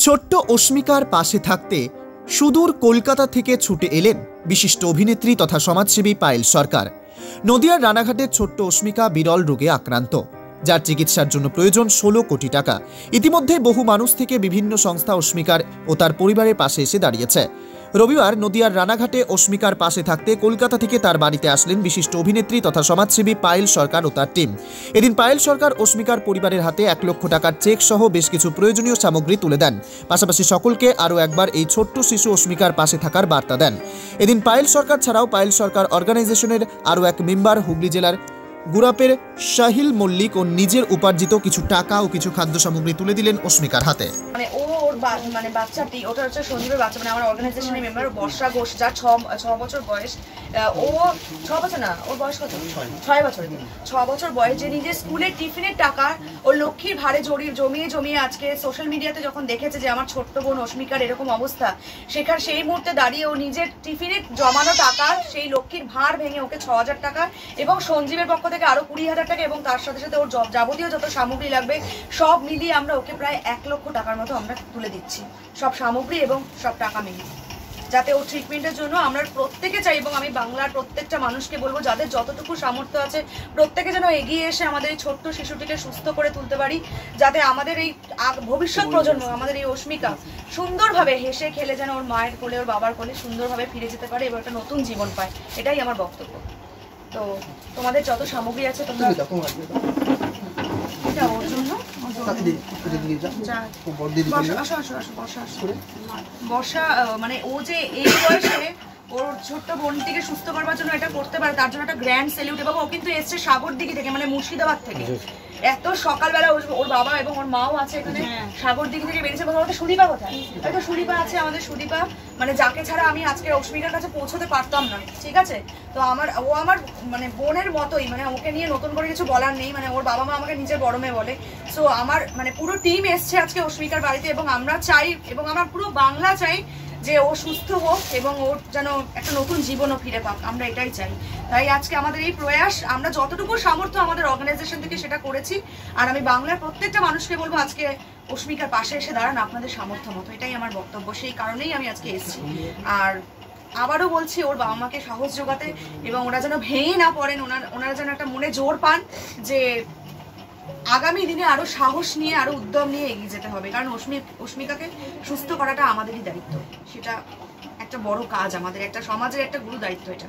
ছোট্ট অস্মিকার পাশে থাকতে সুদূর কলকাতা থেকে ছুটে এলেন বিশিষ্ট অভিনেত্রী তথা সমাজসেবী পায়েল সরকার। নদিয়ার রানাঘাটের ছোট্ট অস্মিকা বিরল রোগে আক্রান্ত, যার চিকিৎসার জন্য প্রয়োজন 16 কোটি টাকা। ইতিমধ্যে বহু মানুষ থেকে বিভিন্ন সংস্থা অস্মিকার ও তার পরিবারের পাশে এসে দাঁড়িয়েছে। রবিবার নদিয়ার রানাঘাটে অস্মিকার পাশে থাকতে কলকাতা থেকে তার বাড়িতে আসলেন বিশিষ্ট অভিনেত্রী তথা সমাজসেবী পায়েল সরকার ও তার টিম। এদিন পায়েল সরকার অস্মিকার পরিবারের হাতে 1 লক্ষ টাকার চেক সহ বেশ কিছু প্রয়োজনীয় সামগ্রী তুলে দেন। পাশাপাশি সকলকে আরও একবার এই ছোট্ট শিশু অস্মিকার পাশে থাকার বার্তা দেন। এদিন পায়েল সরকার ছাড়াও পায়েল সরকার অর্গানাইজেশনের আরও এক মেম্বার হুগলি জেলার গুরাপের সাহিল মল্লিক ও নিজের উপার্জিত কিছু টাকা ও কিছু খাদ্য সামগ্রী তুলে দিলেন অস্মিকার হাতে। মানে বাচ্চাটি ওটা হচ্ছে সঞ্জীবের বাচ্চা, মানে আমার অর্গানাইজেশনের মেম্বার বর্ষা ঘোষ, যার 6 বছর বয়স। ও 6 বছর না, ওর বয়স কত? 6 বছর। 6 বছর বয়স, যে নিজের স্কুলের টিফিনের টাকা ওর লক্ষ্মীর ভারে জমিয়ে আজকে সোশ্যাল মিডিয়াতে যখন দেখেছে যে আমার ছোট্ট বোন অস্মিকার এরকম অবস্থা, সেই মুহূর্তে দাঁড়িয়ে ও নিজের টিফিনের জমানো টাকা, সেই লক্ষ্মীর ভার ভেঙে ওকে 6000 টাকা এবং সঞ্জীবের পক্ষ থেকে আরো 20,000 টাকা এবং তার সাথে সাথে ওর যাবতীয় যত সামগ্রী লাগবে সব মিলিয়ে আমরা ওকে প্রায় 1 লক্ষ টাকার মতো আমরা তুলে দিচ্ছি, সব সামগ্রী এবং সব টাকা মিলিয়ে, যাতে ওর ট্রিটমেন্টের জন্য আমরা প্রত্যেকে চাই। এবং আমি বাংলার প্রত্যেকটা মানুষকে বলবো, যাদের যতটুকু সামর্থ্য আছে প্রত্যেকে যেন এগিয়ে এসে আমাদের এই ছোট্ট শিশুটিকে সুস্থ করে তুলতে পারি, যাতে আমাদের এই ভবিষ্যৎ প্রজন্ম, আমাদের এই অস্মিকা সুন্দরভাবে হেসে খেলে যেন ওর মায়ের কোলে, ওর বাবার কোলে সুন্দরভাবে ফিরে যেতে পারে এবং একটা নতুন জীবন পায়। এটাই আমার বক্তব্য। তো তোমাদের যত সামগ্রী আছে তোমরা ওর জন্য বর্ষা, মানে ও যে এই বয়সে ওর ছোট্ট বোনটিকে সুস্থ করবার জন্য এটা করতে পারে, তার জন্য একটা গ্র্যান্ড সেলিউট। এবং ও কিন্তু এসছে সাগরদিঘি থেকে, মানে মুর্শিদাবাদ থেকে। এত সকালবেলা ওর বাবা এবং ওর মাও আছে এখানে, সাগরদিঘি থেকে বেরিয়েছে। বলতে সুদীপা কোথায়? হয়তো সুদীপা আছে, আমাদের সুদীপা, মানে যাকে ছাড়া আমি আজকে অস্মিকার কাছে পৌঁছতে পারতাম না, ঠিক আছে? তো ও আমার মানে বোনের মতোই, মানে ওকে নিয়ে নতুন করে কিছু বলার নেই, মানে ওর বাবা মা আমাকে নিজের বড় মেয়ে বলে। সো আমার মানে পুরো টিম এসছে আজকে অস্মিকার বাড়িতে এবং আমরা চাই, এবং আমরা পুরো বাংলা চাই যে ও সুস্থ হোক এবং ওর যেন একটা নতুন জীবনও ফিরে পাক, আমরা এটাই চাই। তাই আজকে আমাদের এই প্রয়াস, আমরা যতটুকু সামর্থ্য আমাদের অর্গানাইজেশন থেকে সেটা করেছি। আর আমি বাংলার প্রত্যেকটা মানুষকে বলবো আজকে অস্মিকার পাশে এসে দাঁড়ান আপনাদের সামর্থ্য মতো, এটাই আমার বক্তব্য। সেই কারণেই আমি আজকে এসেছি। আর আবারও বলছি, ওর বাবা মাকে সাহস জোগাতে এবং ওরা যেন ভেঙে না পড়েন, ওনারা যেন একটা মনে জোর পান যে আগামী দিনে আরো সাহস নিয়ে, আরো উদ্যম নিয়ে এগিয়ে যেতে হবে। কারণ অস্মিকাকে সুস্থ করাটা আমাদেরই দায়িত্ব, সেটা একটা বড় কাজ, আমাদের একটা সমাজের একটা গুরু দায়িত্ব এটা।